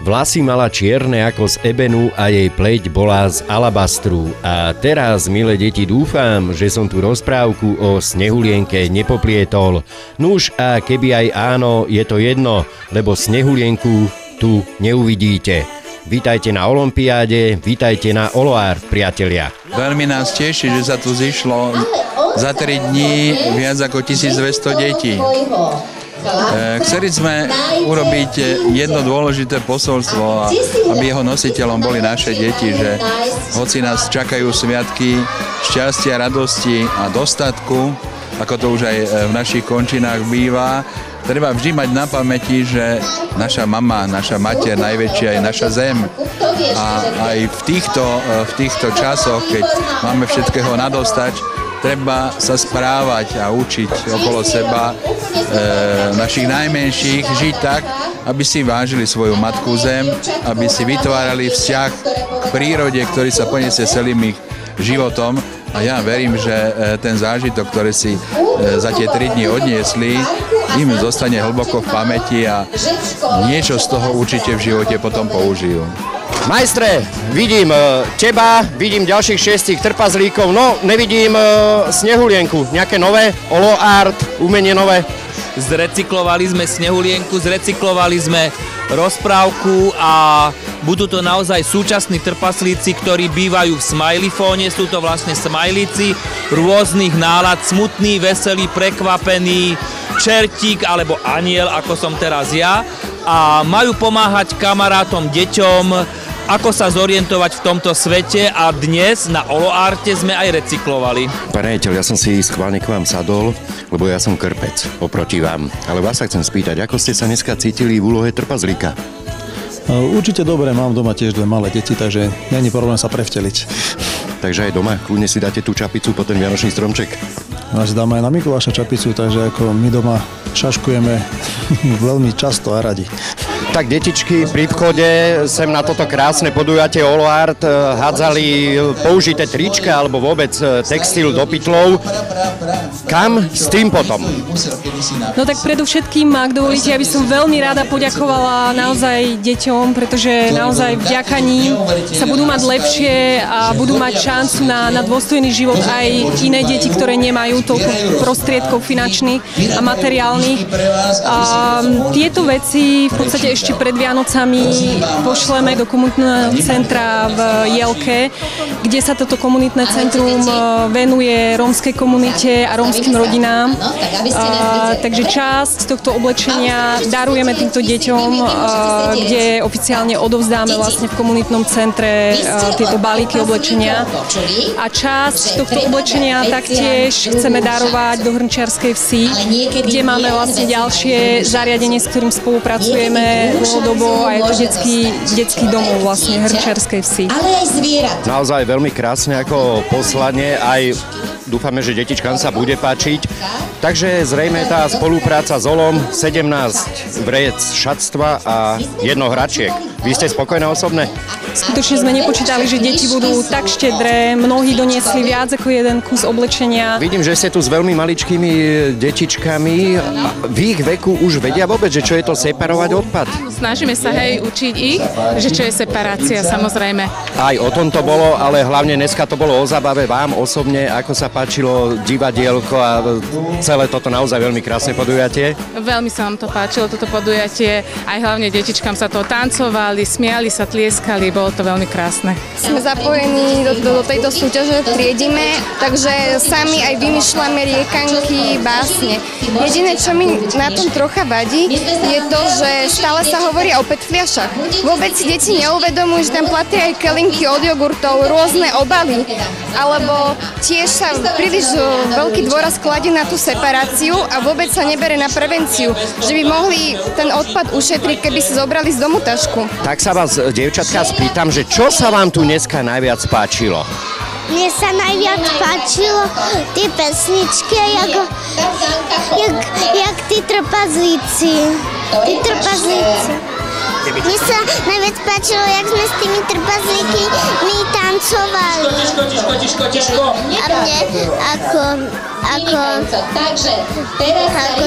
Vlasy mala čierne ako z ebenu a jej pleť bola z alabastru. A teraz, milé deti, dúfam, že som tu rozprávku o Snehulienke nepoplietol. Nuž a keby aj áno, je to jedno, lebo Snehulienku tu neuvidíte. Vítajte na olympiáde, vítajte na Oloart, priatelia. Veľmi nás teší, že sa tu zišlo za 3 dní viac ako 1200 detí. Chceli sme urobiť jedno dôležité posolstvo, aby jeho nositeľom boli naše deti, že hoci nás čakajú sviatky šťastia, radosti a dostatku, ako to už aj v našich končinách býva, treba vždy mať na pamäti, že naša mama, naša mater najväčšia je naša zem. A aj v týchto časoch, keď máme všetkého nadostať, treba sa správať a učiť okolo seba našich najmenších, žiť tak, aby si vážili svoju matku zem, aby si vytvárali vzťah k prírode, ktorý sa poniesie celým ich životom. A ja verím, že ten zážitok, ktorý si za tie 3 dni odniesli, im zostane hlboko v pamäti a niečo z toho určite v živote potom použijú. Majstre, vidím teba, vidím ďalších 6 trpazlíkov, no nevidím Snehulienku, nejaké nové, Oloart, umenie nové. Zrecyklovali sme Snehulienku, zrecyklovali sme rozprávku a budú to naozaj súčasní trpaslíci, ktorí bývajú v smajlifóne, sú to vlastne smajlíci rôznych nálad, smutný, veselý, prekvapený, čertík alebo aniel, ako som teraz ja, a majú pomáhať kamarátom, deťom, ako sa zorientovať v tomto svete, a dnes na Oloarte sme aj recyklovali. Pane rejiteľ, ja som si schválne k vám sadol, lebo ja som krpec oproti vám. Ale vás sa chcem spýtať, ako ste sa dneska cítili v úlohe trpazlíka? Určite dobre, mám doma tiež 2 malé deti, takže není problém sa prevteliť. Takže aj doma, kľudne si dáte tú čapicu po ten vianočný stromček. Až dáme aj na Mikuláša čapicu, takže ako my doma šaškujeme veľmi často a radi. Tak detičky pri vchode sem na toto krásne podujatie Oloart hádzali použité trička alebo vôbec textil do pytlov. Kam s tým potom? No tak predovšetkým, ak dovolíte, ja by som veľmi rada poďakovala naozaj deťom, pretože naozaj vďaka ním sa budú mať lepšie a budú mať šancu na dôstojný život aj iné deti, ktoré nemajú toľko prostriedkov finančných a materiálnych. A tieto veci v podstate ešte pred Vianocami pošleme do komunitného centra v Jelke, kde sa toto komunitné centrum venuje rómskej komunite a rómskym rodinám. Takže časť tohto oblečenia darujeme týmto deťom, kde oficiálne odovzdáme vlastne v komunitnom centre tieto balíky oblečenia. A časť tohto oblečenia taktiež chceme darovať do Hrnčiarskej vsi, kde máme vlastne ďalšie zariadenie, s ktorým spolupracujeme dlhodobo, a je to detský domov vlastne Hrnčiarskej vsi. Naozaj veľmi krásne ako poslanie, aj dúfame, že detičkám sa bude páčiť. Takže zrejme tá spolupráca s Olom, 17 vriec šatstva a 1 hračiek. Vy ste spokojná osobne? Skutočne sme nepočítali, že deti budú tak štedré, mnohí doniesli viac ako 1 kus oblečenia. Vidím, že ste tu s veľmi maličkými detičkami. V ich veku už vedia vôbec, že čo je to separovať odpad? Snažíme sa učiť ich, že čo je separácia, samozrejme. Aj o tom to bolo, ale hlavne dneska to bolo o zábave vám osobne, ako sa páčilo divadielko a celé toto naozaj veľmi krásne podujatie. Veľmi sa nám to páčilo, toto podujatie, aj hlavne detičkám sa to tancovali, smiali sa, tlieskali, bolo to veľmi krásne. Sme zapojení do tejto súťaže, triedime, takže sami aj vymýšľame riekanky, básne. Jediné, čo mi na tom trocha vadí, je to, že stále sa hovorí o petfliašach. Vôbec si deti neuvedomujú, že tam platia aj kelinky od jogurtov, rôzne obaly, alebo tiež sa príliš veľký dôraz kladie na tú separáciu a vôbec sa nebere na prevenciu, že by mohli ten odpad ušetriť, keby si zobrali z domu tašku. Tak sa vás, dievčatka, spýtam, že čo sa vám tu dneska najviac páčilo? Mne sa najviac páčilo tie pesničky, jak tí trpazlíci. Mne sa najviac páčilo, jak sme s tými trpazlíkmi tancovali. A mne, ako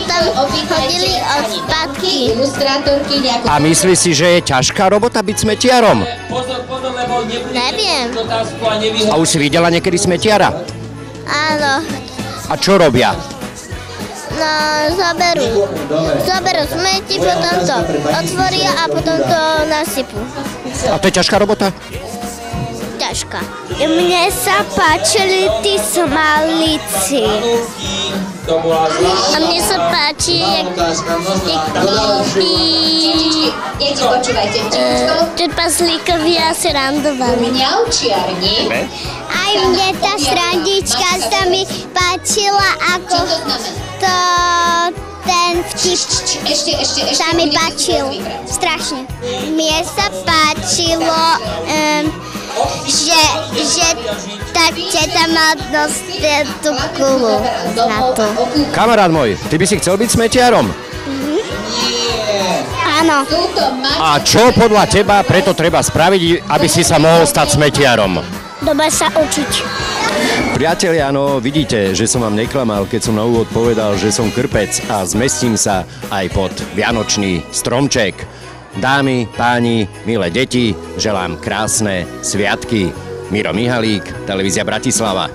tam chodili odpadky. A myslíš si, že je ťažká robota byť smetiarom? Neviem. A už si videla niekedy smetiara? Áno. A čo robia? No, zoberú smeti, potom to otvoria a potom to nasypú. A to je ťažká robota? Ťažká. Mne sa páčili tí smalíci. A mne sa páči, jak trpaslíkovia sa randovali. Aj mne tá srandička sa mi páčila, ako to ten vtip sa mi páčil. Strašne. Mne sa páčilo, že tá teta má tú kulu na to. Kamarát môj, ty by si chcel byť smetiarom? Áno. A čo podľa teba preto treba spraviť, aby si sa mohol stať smetiarom? Dobre sa učiť. Priatelia, áno, vidíte, že som vám neklamal, keď som na úvod povedal, že som krpec a zmestím sa aj pod vianočný stromček. Dámy, páni, milé deti, želám krásne sviatky. Miro Mihalík, Televízia Bratislava.